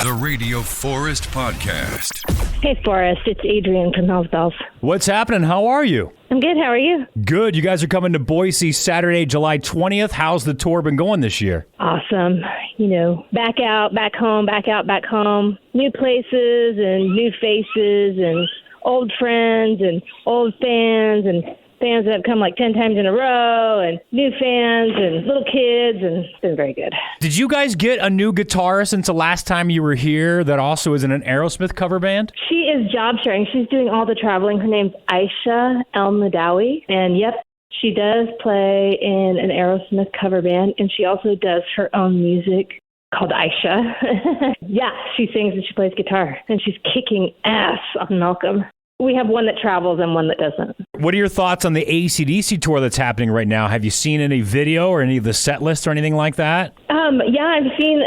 The Radio Forest Podcast. Hey, Forrest. It's Adrian from Hells Bells. What's happening? How are you? I'm good. How are you? Good. You guys are coming to Boise Saturday, July 20th. How's the tour been going this year? Awesome. You know, back out, back home, back out, back home. New places and new faces and old friends and old fans and fans that have come like 10 times in a row and new fans and little kids, and it's been very good. Did you guys get a new guitarist since the last time you were here that also is in an Aerosmith cover band? She is job sharing. She's doing all the traveling. Her name's Aisha El-Nadawi, and yep, she does play in an Aerosmith cover band, and she also does her own music called Aisha. Yeah, she sings and she plays guitar, and she's kicking ass on Malcolm. We have one that travels and one that doesn't. What are your thoughts on the AC/DC tour that's happening right now? Have you seen any video or any of the set lists or anything like that? Yeah, I've seen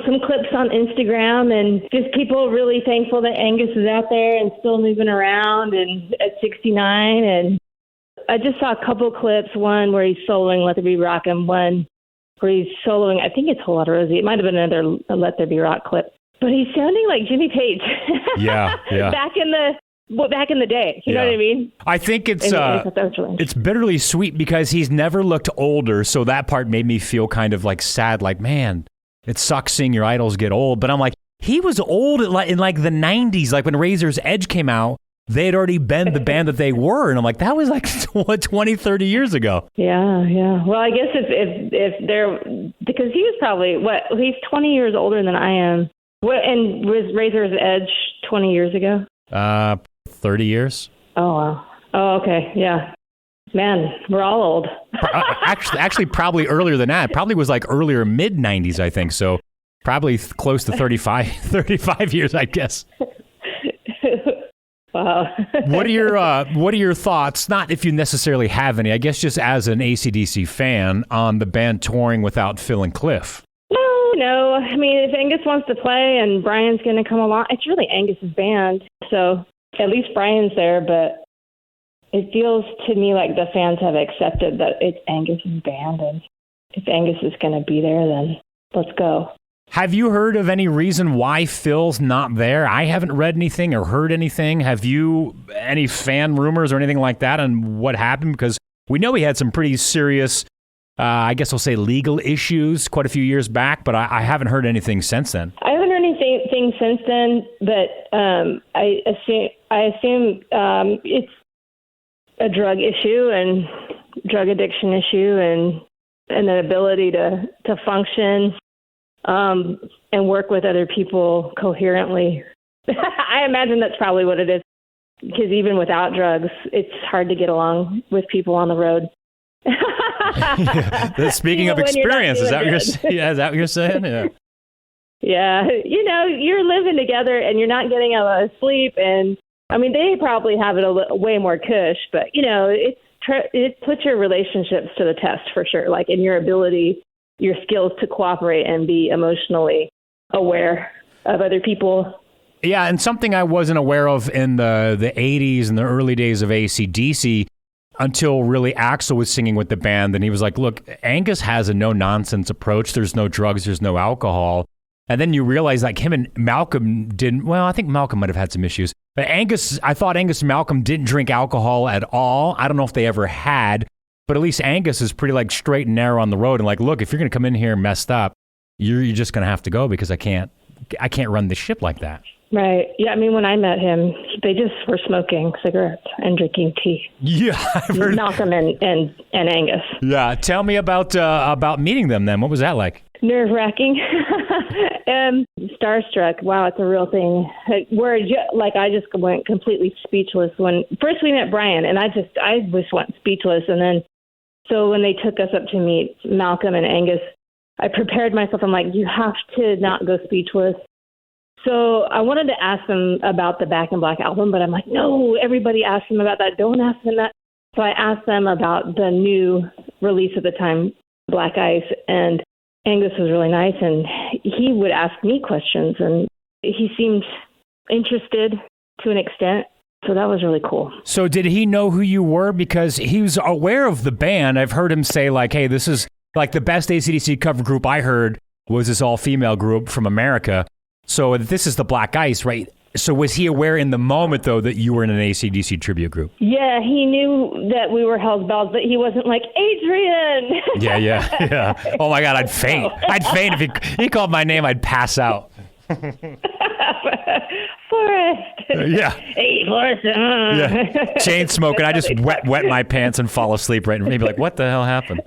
some clips on Instagram, and just people really thankful that Angus is out there and still moving around and at 69. And I just saw a couple clips, one where he's soloing Let There Be Rock and one where he's soloing, I think it's Whole Lotta Rosie. It might have been another Let There Be Rock clip. But he's sounding like Jimmy Page. Yeah. Back in the day, you know what I mean? I think it's bitterly sweet because he's never looked older, so that part made me feel kind of like sad, like, man, it sucks seeing your idols get old. But I'm like, he was old in like the 90s, like when Razor's Edge came out, they had already been the band that they were, and I'm like, that was like 20, 30 years ago. Yeah. Well, I guess if they're, because he was probably, he's 20 years older than I am. And was Razor's Edge 20 years ago? 30 years. Oh, wow. Oh, okay. Yeah. Man, we're all old. actually, probably earlier than that. Probably was like earlier mid-90s, I think. So probably close to 35 years, I guess. Wow. What are your thoughts, not if you necessarily have any, I guess just as an AC/DC fan, on the band touring without Phil and Cliff? No. I mean, if Angus wants to play and Brian's going to come along, it's really Angus's band. So at least Brian's there, but it feels to me like the fans have accepted that it's Angus's band, and if Angus is going to be there, then let's go. Have you heard of any reason why Phil's not there? I haven't read anything or heard anything. Have you any fan rumors or anything like that on what happened? Because we know he had some pretty serious, I guess I'll say legal issues quite a few years back, but I haven't heard anything since then. I haven't heard anything since then, but I assume it's a drug issue and drug addiction issue and an ability to function and work with other people coherently. I imagine that's probably what it is, because even without drugs, it's hard to get along with people on the road. Yeah. Speaking of experience, is that what you're saying? Yeah. Yeah. You know, you're living together and you're not getting a lot of sleep. And I mean, they probably have it way more cush, but you know, it puts your relationships to the test for sure. Like in your ability, your skills to cooperate and be emotionally aware of other people. Yeah. And something I wasn't aware of in the 80s and the early days of AC/DC, until really Axl was singing with the band, and he was like, look, Angus has a no-nonsense approach. There's no drugs, there's no alcohol. And then you realize like him and Malcolm didn't, well, I think Malcolm might have had some issues. But I thought Angus and Malcolm didn't drink alcohol at all. I don't know if they ever had, but at least Angus is pretty like straight and narrow on the road. And like, look, if you're going to come in here messed up, you're just going to have to go, because I can't run the ship like that. Right. Yeah. I mean, when I met him, they just were smoking cigarettes and drinking tea. Yeah. I've heard Malcolm and Angus. Yeah. Tell me about meeting them then. What was that like? Nerve-wracking. Starstruck. Wow, it's a real thing. I just went completely speechless when first we met Brian, and I just went speechless. And then, so when they took us up to meet Malcolm and Angus, I prepared myself. I'm like, you have to not go speechless. So I wanted to ask them about the Back in Black album, but I'm like, no, everybody asked them about that. Don't ask them that. So I asked them about the new release at the time, Black Ice, and Angus was really nice, and he would ask me questions, and he seemed interested to an extent. So that was really cool. So did he know who you were? Because he was aware of the band. I've heard him say, like, hey, this is like the best AC/DC cover group I heard was this all-female group from America. So this is the Black Ice, right? So was he aware in the moment, though, that you were in an AC/DC tribute group? Yeah, he knew that we were Hell's Bells, but he wasn't like, Adrian! Yeah. Oh, my God, I'd faint. I'd faint if he called my name. I'd pass out. Forrest. Yeah. Hey, Forrest. Yeah. Chain smoking. I just wet my pants and fall asleep right, and maybe like, what the hell happened?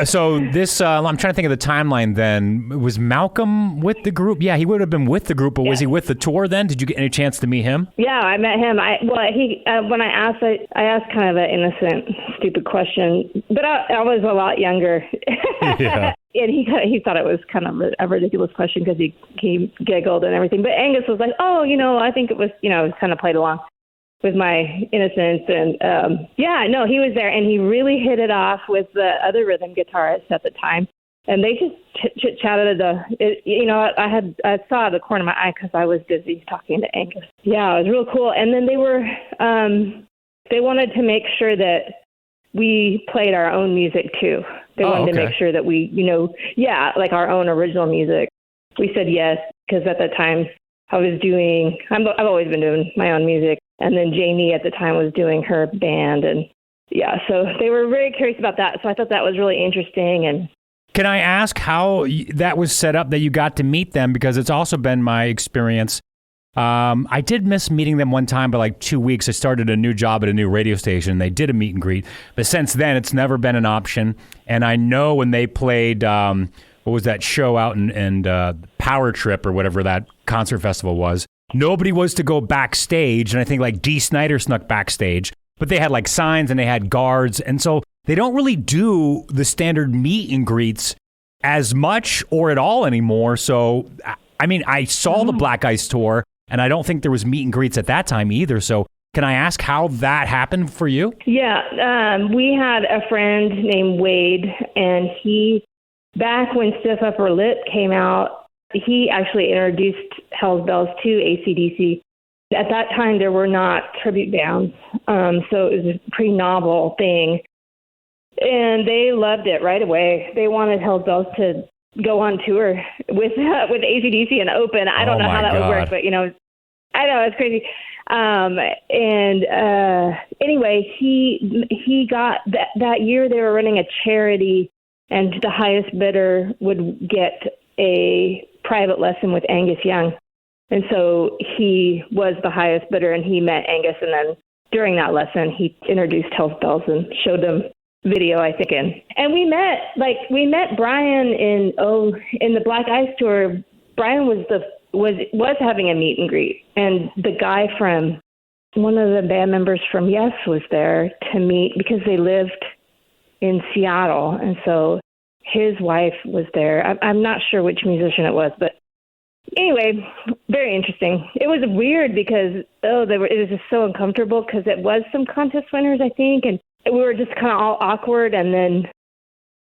So this, I'm trying to think of the timeline then. Was Malcolm with the group? Yeah, he would have been with the group, but was he with the tour then? Did you get any chance to meet him? Yeah, I met him. When I asked kind of an innocent, stupid question, but I was a lot younger. Yeah. And he thought it was kind of a ridiculous question because he giggled and everything. But Angus was like, oh, I think it was, kind of played along with my innocence. And he was there, and he really hit it off with the other rhythm guitarist at the time. And they just chit-chatted. I saw the corner of my eye because I was busy talking to Angus. Yeah, it was real cool. And then they wanted to make sure that we played our own music too. They wanted to make sure that we, like our own original music. We said yes because at that time I've always been doing my own music. And then Jamie at the time was doing her band. And so they were very curious about that. So I thought that was really interesting. And can I ask how that was set up that you got to meet them? Because it's also been my experience. I did miss meeting them one time by like 2 weeks. I started a new job at a new radio station. They did a meet and greet. But since then, it's never been an option. And I know when they played, what was that show out in Power Trip or whatever that concert festival was, nobody was to go backstage. And I think like Dee Snider snuck backstage. But they had like signs and they had guards. And so they don't really do the standard meet and greets as much or at all anymore. So, I mean, I saw the Black Ice tour. And I don't think there was meet and greets at that time either. So can I ask how that happened for you? Yeah, we had a friend named Wade, and back when Stiff Upper Lip came out, he actually introduced Hell's Bells to AC/DC. At that time, there were not tribute bands, so it was a pretty novel thing. And they loved it right away. They wanted Hell's Bells to go on tour with AC/DC and open. I don't know how that would work, but I know it's crazy. Anyway, he got that year they were running a charity, and the highest bidder would get a private lesson with Angus Young. And so he was the highest bidder, and he met Angus, and then during that lesson he introduced Hell's Bells and showed them video, I think, and we met Brian in the Black Ice tour. Brian was having a meet and greet, and the guy from one of the band members from Yes was there to meet because they lived in Seattle, and so his wife was there. I'm not sure which musician it was, but anyway, very interesting. It was weird because it was just so uncomfortable because it was some contest winners, I think, and we were just kind of all awkward, and then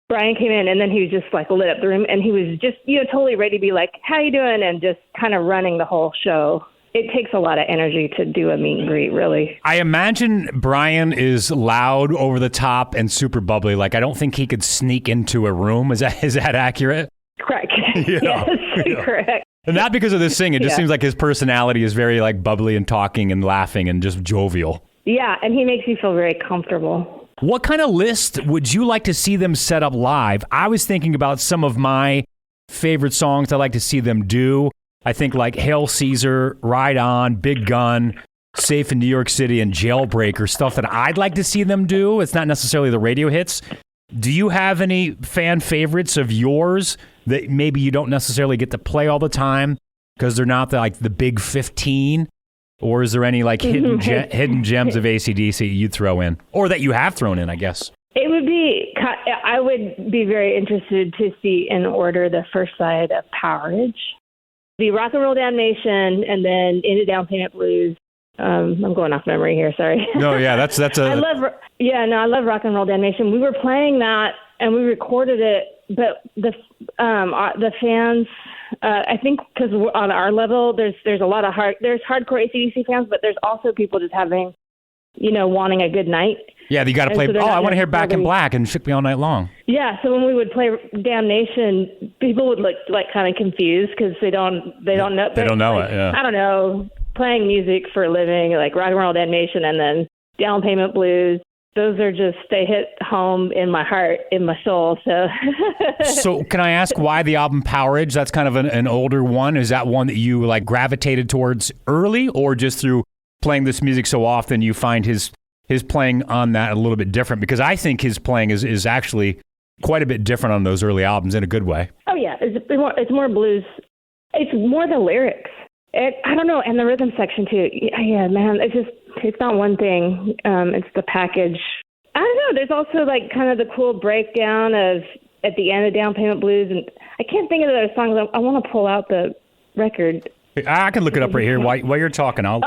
Brian came in, and then he was just like lit up the room, and he was just, totally ready to be like, how you doing? And just kind of running the whole show. It takes a lot of energy to do a meet and greet, really. I imagine Brian is loud, over the top, and super bubbly. Like, I don't think he could sneak into a room. Is that accurate? Correct. Yeah. Yes, correct. And not because of the singing. It just seems like his personality is very like bubbly and talking and laughing and just jovial. Yeah, and he makes you feel very comfortable. What kind of list would you like to see them set up live? I was thinking about some of my favorite songs I'd like to see them do. I think like Hail Caesar, Ride On, Big Gun, Safe in New York City, and Jailbreaker, stuff that I'd like to see them do. It's not necessarily the radio hits. Do you have any fan favorites of yours that maybe you don't necessarily get to play all the time because they're not the big 15? Or is there any like hidden gems of AC/DC you'd throw in, or that you have thrown in, I guess? I would be very interested to see in order the first side of Powerage, the Rock and Roll Damnation, and then Into Down Payment Blues. I'm going off memory here. Sorry. No, yeah, that's a. I love Rock and Roll Damnation. We were playing that and we recorded it, but the fans. I think because on our level, there's a lot of hardcore AC/DC fans, but there's also people just having wanting a good night. Yeah, you got to play. So I want to hear Back in Black and Shook Me All Night Long. Yeah, so when we would play Damnation, people would look like kind of confused because they don't know. They don't know it. Yeah. I don't know. Playing music for a living, like Rock and Roll Damnation, and then Down Payment Blues. Those are they hit home in my heart, in my soul. So can I ask why the album Powerage? That's kind of an older one. Is that one that you like gravitated towards early, or just through playing this music so often you find his playing on that a little bit different? Because I think his playing is actually quite a bit different on those early albums in a good way. Oh yeah, it's more blues. It's more the lyrics. I don't know, and the rhythm section too. Yeah, man, it's not one thing. It's the package. I don't know. There's also like kind of the cool breakdown of at the end of Down Payment Blues, and I can't think of the other songs. I want to pull out the record. I can look it up right here while you're talking. I'll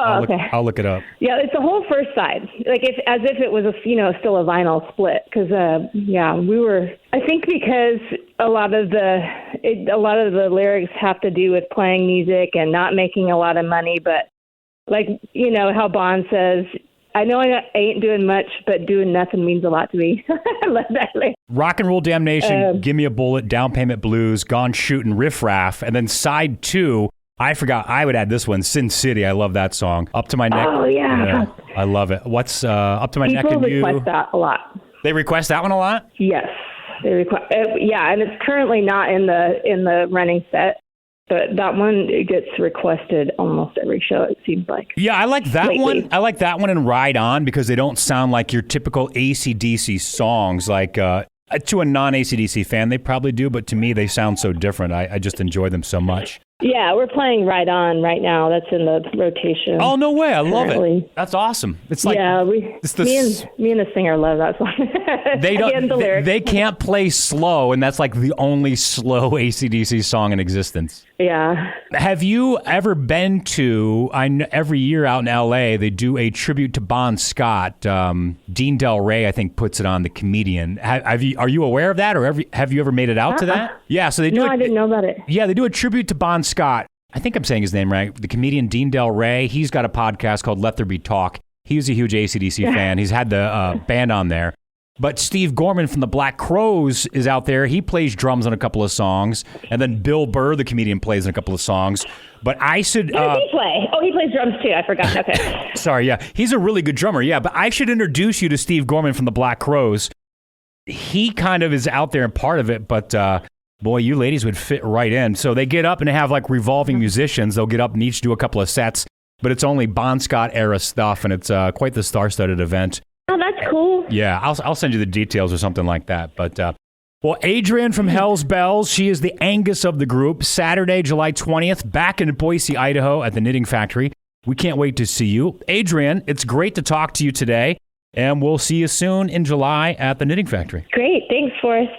look it up. Yeah, it's the whole first side, like as if it was still a vinyl split. Because we were. I think because a lot of the lyrics have to do with playing music and not making a lot of money, but like how Bond says, I know I ain't doing much, but doing nothing means a lot to me. I love that lyric. Rock and Roll Damnation, Give Me a Bullet, Down Payment Blues, Gone Shootin', Riff Raff, and then side 2. I forgot. I would add this one, Sin City. I love that song. Up to My Neck. Oh, yeah. I love it. What's Up to My Neck and You? People request that a lot. They request that one a lot? Yes. They request. And it's currently not in the running set, but that one gets requested almost every show, it seems like. Yeah, I like that lately. one. I like that one and Ride On because they don't sound like your typical AC/DC songs. Like, to a non-AC/DC fan, they probably do, but to me, they sound so different. I just enjoy them so much. Yeah, we're playing Ride On right now. That's in the rotation. Oh, no way. I love it. That's awesome. It's like, yeah, me and the singer love that song. They can't play slow, and that's like the only slow AC/DC song in existence. Yeah. Have you ever been to, every year out in L.A., they do a tribute to Bon Scott. Dean Del Rey, I think, puts it on, the comedian. Are you aware of that, or have you ever made it out to that? Yeah, so they do. No, I didn't know about it. Yeah, they do a tribute to Bon Scott. I think I'm saying his name right. The comedian Dean Del Rey, he's got a podcast called Let There Be Talk. He's a huge AC/DC fan. He's had the band on there. But Steve Gorman from the Black Crowes is out there. He plays drums on a couple of songs. And then Bill Burr, the comedian, plays in a couple of songs. But I should... What does he play? Oh, he plays drums too. I forgot. Okay. Sorry, yeah. He's a really good drummer, yeah. But I should introduce you to Steve Gorman from the Black Crowes. He kind of is out there and part of it, but... boy, you ladies would fit right in. So they get up and they have like revolving musicians. They'll get up and each do a couple of sets, but it's only Bon Scott era stuff, and it's quite the star-studded event. Oh, that's cool. Yeah, I'll send you the details or something like that. But well, Adrian from Hell's Bells, she is the Angus of the group. Saturday, July 20th, back in Boise, Idaho, at the Knitting Factory. We can't wait to see you, Adrian. It's great to talk to you today, and we'll see you soon in July at the Knitting Factory. Great, thanks, Forrest.